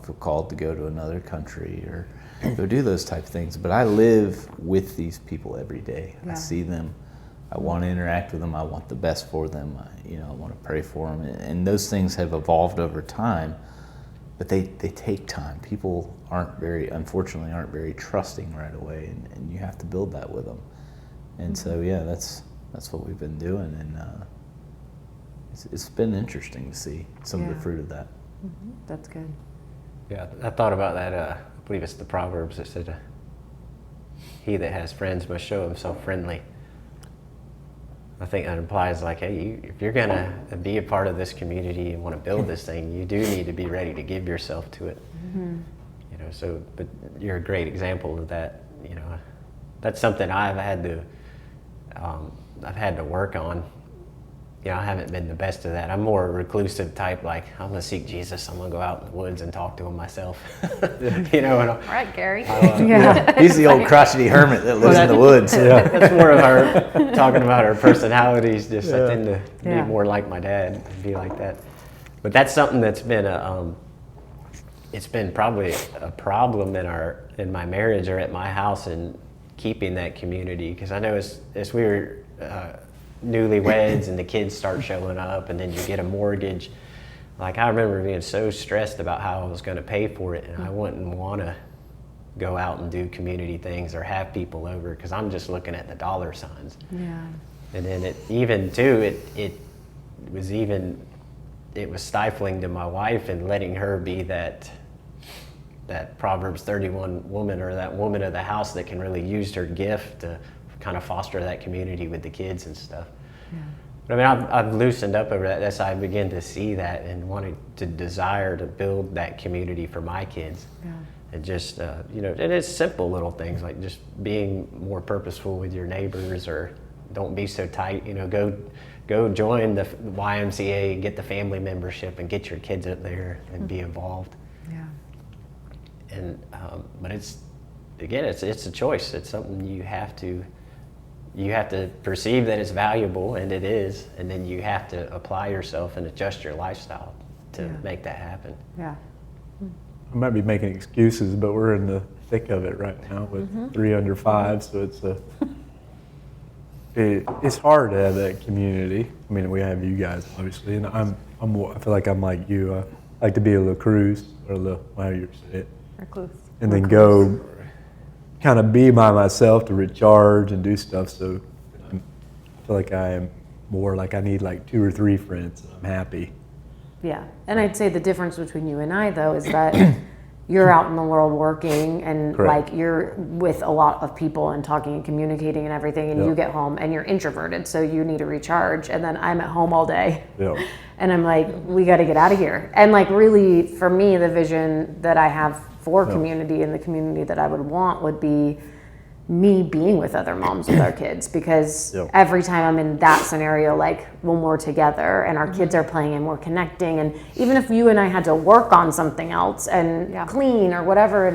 feel called to go to another country or go do those type of things. But I live with these people every day. Yeah. I see them. I want to interact with them. I want the best for them. I want to pray for them. And those things have evolved over time, but they take time. People unfortunately aren't very trusting right away, and you have to build that with them. And so, yeah, that's what we've been doing, and it's been interesting to see some of the fruit of that. Mm-hmm. That's good. Yeah, I thought about that. I believe it's the Proverbs that said, "He that has friends must show himself friendly." I think that implies like, hey, if you're gonna be a part of this community and want to build this thing, you do need to be ready to give yourself to it. Mm-hmm. You know, so but you're a great example of that. You know, that's something I've had to work on. You know, I haven't been the best of that. I'm more a reclusive type. Like, I'm gonna seek Jesus. I'm gonna go out in the woods and talk to him myself. You know, and All right, Gary. He's the old crotchety hermit that lives in the woods. that's more of our talking about our personalities. Just I tend to Yeah. be more like my dad and be like that. But that's something that's been it's been probably a problem in my marriage or at my house and keeping that community, because I know as we were newlyweds and the kids start showing up and then you get a mortgage, like I remember being so stressed about how I was going to pay for it, and I wouldn't want to go out and do community things or have people over because I'm just looking at the dollar signs. Yeah. And then it was stifling to my wife and letting her be that Proverbs 31 woman, or that woman of the house that can really use her gift to kind of foster that community with the kids and stuff. Yeah. But I mean, I've loosened up over that as I begin to see that and wanted to desire to build that community for my kids. Yeah. And just, you know, and it's simple little things like just being more purposeful with your neighbors, or don't be so tight, you know, go join the YMCA, get the family membership and get your kids up there and be involved. Yeah. And, but it's, again, it's a choice. It's something you have to perceive that it's valuable, and it is, and then you have to apply yourself and adjust your lifestyle to make that happen. Yeah. I might be making excuses, but we're in the thick of it right now with 3 under 5, so it's hard to have that community. I mean, we have you guys obviously, and I feel like I'm like you. I like to be a recluse, or how you say it, Recluse. and then go kind of be by myself to recharge and do stuff. So I feel like I am more like I need like 2 or 3 friends. I'm happy. Yeah, and I'd say the difference between you and I, though, is that you're out in the world working, and Correct. like you're with a lot of people and talking and communicating and everything, and you get home and you're introverted, so you need to recharge. And then I'm at home all day, and I'm like, we got to get out of here. And like, really, for me, the vision that I have for community and the community that I would want would be me being with other moms with our kids, because every time I'm in that scenario, like when we're together and our kids are playing and we're connecting, and even if you and I had to work on something else and clean or whatever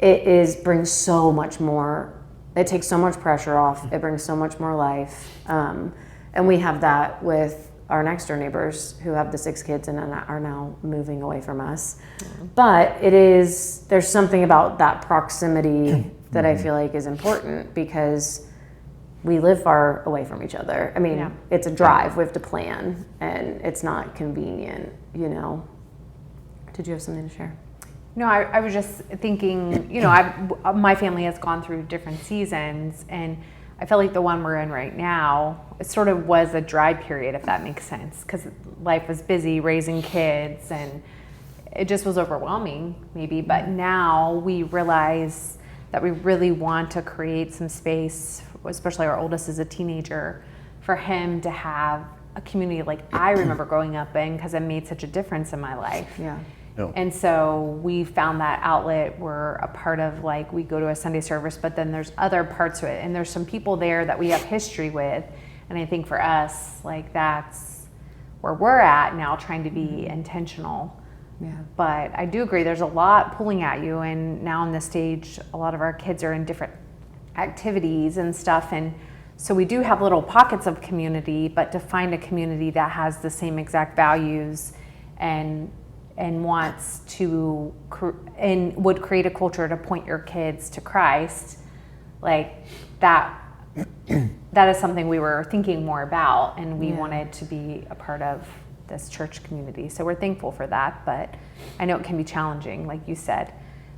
it brings so much more. It takes so much pressure off. It brings so much more life. And we have that with our next door neighbors who have the 6 kids and are now moving away from us. But there's something about that proximity that I feel like is important, because we live far away from each other. I mean, it's a drive, we have to plan, and it's not convenient, you know. Did you have something to share? No, I was just thinking, you know, my family has gone through different seasons, and I feel like the one we're in right now, it sort of was a dry period, if that makes sense, because life was busy raising kids, and it just was overwhelming, maybe. But now we realize that we really want to create some space, especially our oldest is a teenager, for him to have a community like I remember growing up in, because it made such a difference in my life. Yeah. And so we found that outlet. We're a part of, like, we go to a Sunday service, but then there's other parts to it, and there's some people there that we have history with. And I think for us, like, that's where we're at now, trying to be intentional. Yeah. But I do agree, there's a lot pulling at you, and now on this stage, a lot of our kids are in different activities and stuff, and so we do have little pockets of community, but to find a community that has the same exact values and wants to and would create a culture to point your kids to Christ, like that is something we were thinking more about, and we wanted to be a part of this church community. So we're thankful for that, but I know it can be challenging, like you said.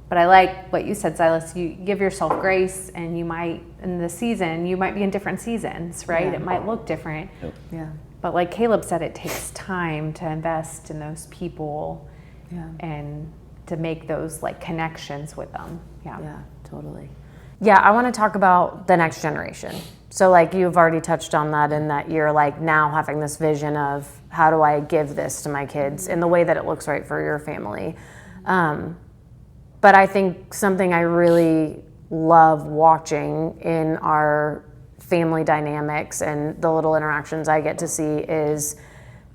But I like what you said, Silas. You give yourself grace, and you might, in the season, you might be in different seasons, right? It might look different. Yeah. But like Caleb said, it takes time to invest in those people and to make those like connections with them. Yeah, totally. Yeah, I want to talk about the next generation. So like you've already touched on that, in that you're like now having this vision of how do I give this to my kids in the way that it looks right for your family. But I think something I really love watching in our family dynamics and the little interactions I get to see is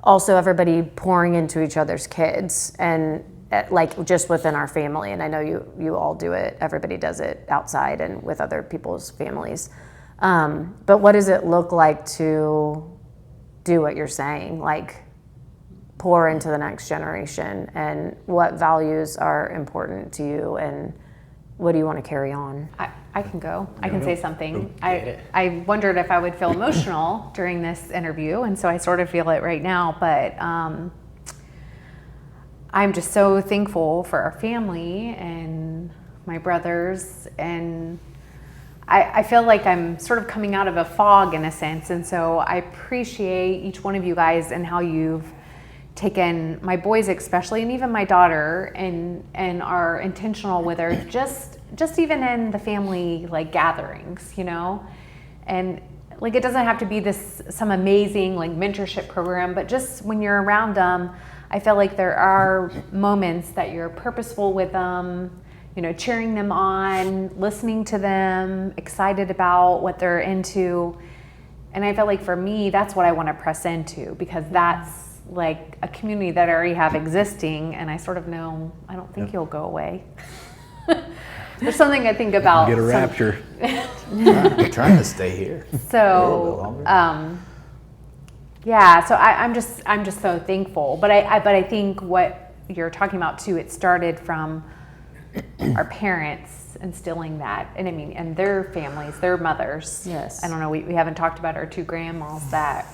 also everybody pouring into each other's kids, and like just within our family. And I know you all do it, everybody does it outside and with other people's families. But what does it look like to do what you're saying, like pour into the next generation, and what values are important to you, and what do you want to carry on? I can go. I can say something. I wondered if I would feel emotional during this interview, and so I sort of feel it right now, but I'm just so thankful for our family and my brothers, and I feel like I'm sort of coming out of a fog in a sense, and so I appreciate each one of you guys and how you've taken my boys especially, and even my daughter, and are intentional with her, just even in the family like gatherings, you know, and like it doesn't have to be some amazing like mentorship program, but just when you're around them, I feel like there are moments that you're purposeful with them, you know, cheering them on, listening to them, excited about what they're into. And I feel like for me, that's what I want to press into, because that's like a community that I already have existing, and I sort of know I don't think you'll go away. There's something I think about. Get a rapture. I'm trying to stay here. So, yeah. So I'm just so thankful. But I think what you're talking about too, it started from our parents instilling that, and I mean, and their families, their mothers. Yes. I don't know. We haven't talked about our two grandmas that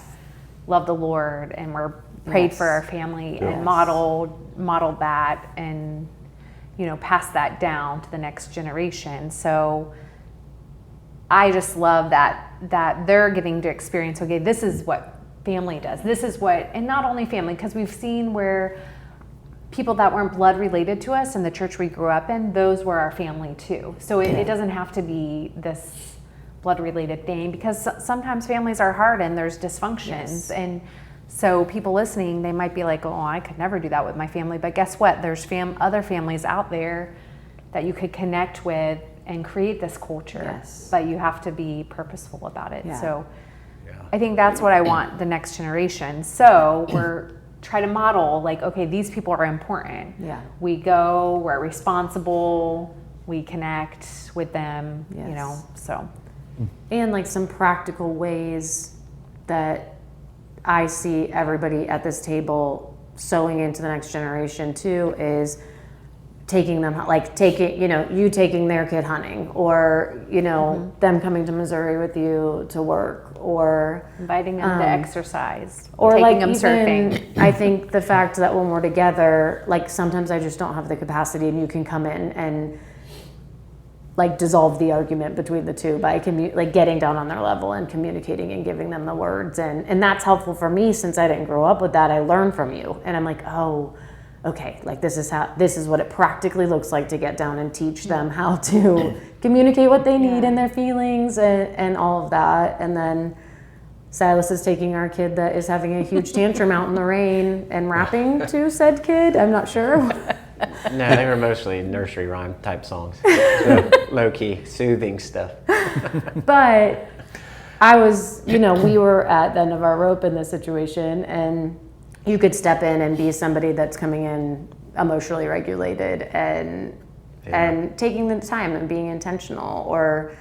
love the Lord and were prayed for our family and modeled that, and you know, pass that down to the next generation. So I just love that they're getting to experience, okay, this is what family does. This is what, and not only family, because we've seen where people that weren't blood related to us in the church we grew up in, those were our family too. So it doesn't have to be this blood related thing, because sometimes families are hard and there's dysfunctions. And so people listening, they might be like, oh, I could never do that with my family. But guess what? There's other families out there that you could connect with and create this culture. Yes. But you have to be purposeful about it. Yeah. So I think that's what I want the next generation. So we're try to model like, okay, these people are important. Yeah. We go, we're responsible, we connect with them, you know, so. And like some practical ways that I see everybody at this table sowing into the next generation too is taking them, like you taking their kid hunting, or, you know, them coming to Missouri with you to work, or Inviting them to exercise, or taking like them even, surfing. I think the fact that when we're together, like sometimes I just don't have the capacity, and you can come in and like dissolve the argument between the two by like getting down on their level and communicating and giving them the words, and that's helpful for me since I didn't grow up with that. I learned from you, and I'm like, oh, okay, like this is what it practically looks like to get down and teach them how to communicate what they need and their feelings and all of that. And then Silas is taking our kid that is having a huge tantrum out in the rain and rapping to said kid. I'm not sure. No, they were mostly nursery rhyme type songs. So low key, soothing stuff. But I was, we were at the end of our rope in this situation, and you could step in and be somebody that's coming in emotionally regulated and taking the time and being intentional, or,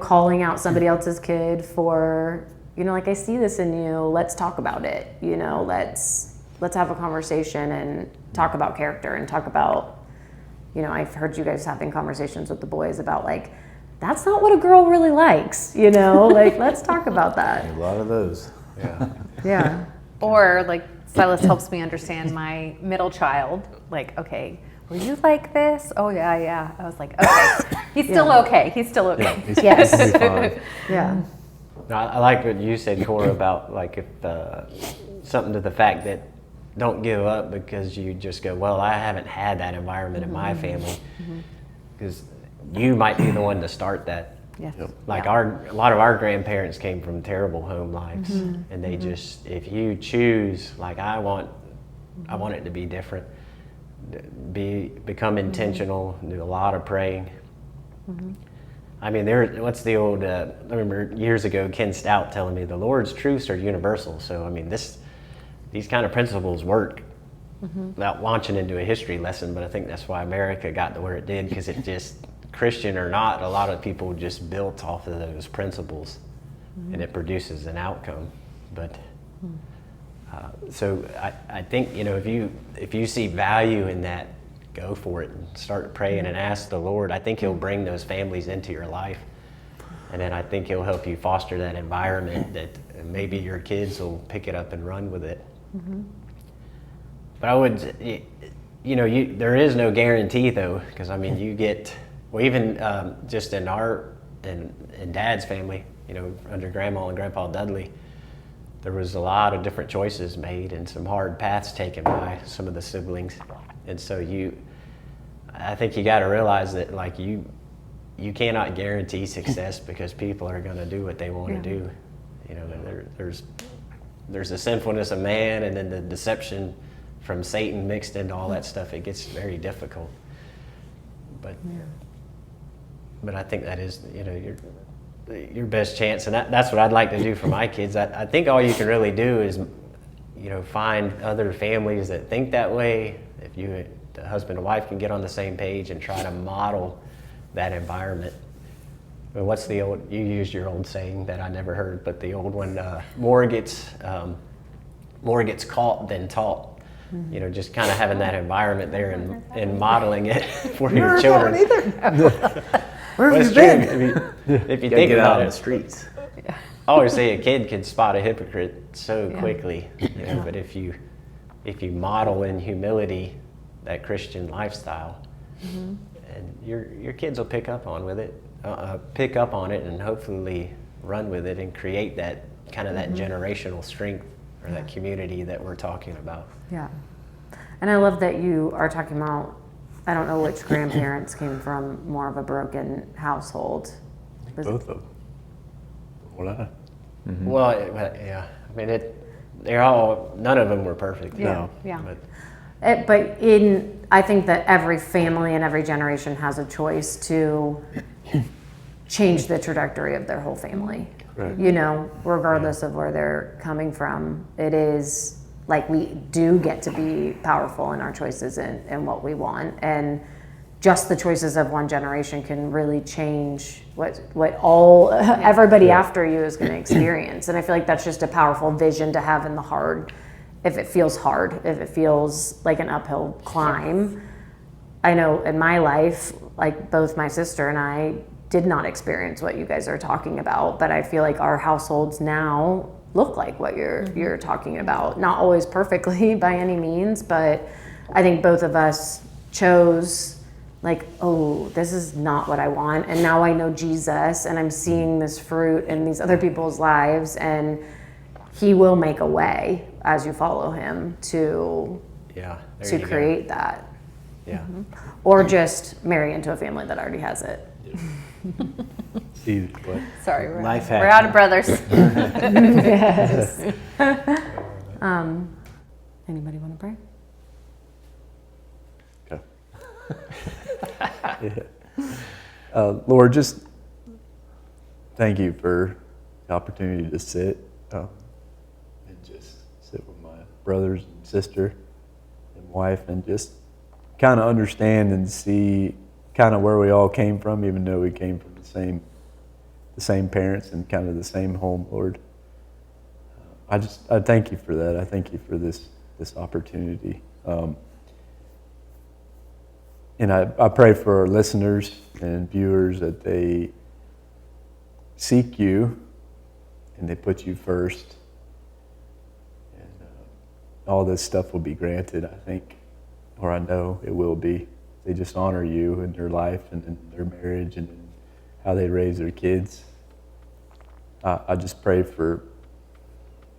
calling out somebody else's kid for, like, I see this in you, let's talk about it, let's have a conversation and talk about character and talk about, I've heard you guys having conversations with the boys about like, that's not what a girl really likes, like, let's talk about that. A lot of those. Yeah. Yeah. Or like Silas helps me understand my middle child. Like, okay, were you like this? Oh yeah. I was like, okay, he's still okay. He's still okay. He's Yes. gonna be fine. Yeah. No, I like what you said, Cora, about like if something to the fact that don't give up because you just go, well, I haven't had that environment in my family, because you might be the one to start that. Yes. Like a lot of our grandparents came from terrible home lives, and they just, if you choose, like I want it to be different. Become intentional. Do a lot of praying. I mean, what's the old? I remember years ago Ken Stout telling me the Lord's truths are universal. So I mean, these kind of principles work. Without launching into a history lesson, but I think that's why America got to where it did, because it just, Christian or not, a lot of people just built off of those principles, and it produces an outcome. But so I think, if you see value in that, go for it and start praying and ask the Lord. I think He'll bring those families into your life, and then I think He'll help you foster that environment that maybe your kids will pick it up and run with it. But I would, there is no guarantee though, because I mean, you get, well, even just in Dad's family, under Grandma and Grandpa Dudley, there was a lot of different choices made and some hard paths taken by some of the siblings. And so I think you got to realize that like you cannot guarantee success because people are going to do what they want to do. You know, there's the sinfulness of man, and then the deception from Satan mixed into all that stuff. It gets very difficult. But I think that is, you know, your best chance, and that's what I'd like to do for my kids. I think all you can really do is, you know, find other families that think that way. If the husband and wife can get on the same page and try to model that environment. But what's the old? You used your old saying that I never heard, but the old one: more gets caught than taught. You know, just kind of having that environment there and modeling it for your children. Where have you been? If you think about out it, in the streets. I always say a kid can spot a hypocrite so quickly. You know, but if you model in humility that Christian lifestyle, and your kids will pick up on it, and hopefully run with it and create that kind of that generational strength or that community that we're talking about. Yeah. And I love that you are talking about, I don't know which grandparents came from more of a broken household. Both of them. Well, yeah. I mean, none of them were perfect. Yeah. No. Yeah. I think that every family and every generation has a choice to change the trajectory of their whole family. Right. You know, regardless of where they're coming from, it is like we do get to be powerful in our choices and what we want. And just the choices of one generation can really change what everybody after you is going to experience. And I feel like that's just a powerful vision to have in the hard. If it feels hard, if it feels like an uphill climb. I know in my life, like both my sister and I did not experience what you guys are talking about, but I feel like our households now look like what you're talking about. Not always perfectly by any means, but I think both of us chose like, oh, this is not what I want, and now I know Jesus, and I'm seeing this fruit in these other people's lives, and He will make a way as you follow Him to create that. Yeah. Or just marry into a family that already has it. See what? Sorry, we're Life hack. out of brothers. Yes. Anybody want to pray? Okay. Lord, just thank you for the opportunity to sit and just sit with my brothers and sister and wife and just kind of understand and see kind of where we all came from, even though we came from the same parents and kind of the same home, Lord. I thank you for that. I thank you for this opportunity. And I pray for our listeners and viewers that they seek you and they put you first. And all this stuff will be granted, I think, or I know it will be. They just honor you in their life and in their marriage and in how they raise their kids. I just pray for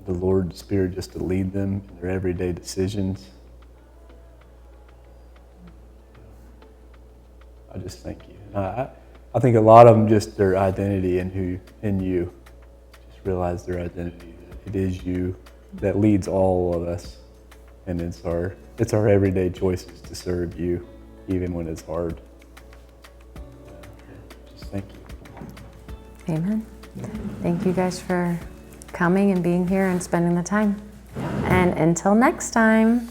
the Lord's Spirit just to lead them in their everyday decisions. I just thank you. I think a lot of them just their identity in you. Just realize their identity. That it is you that leads all of us, and it's our everyday choices to serve you, even when it's hard. Just thank you. Amen. Thank you guys for coming and being here and spending the time. And until next time.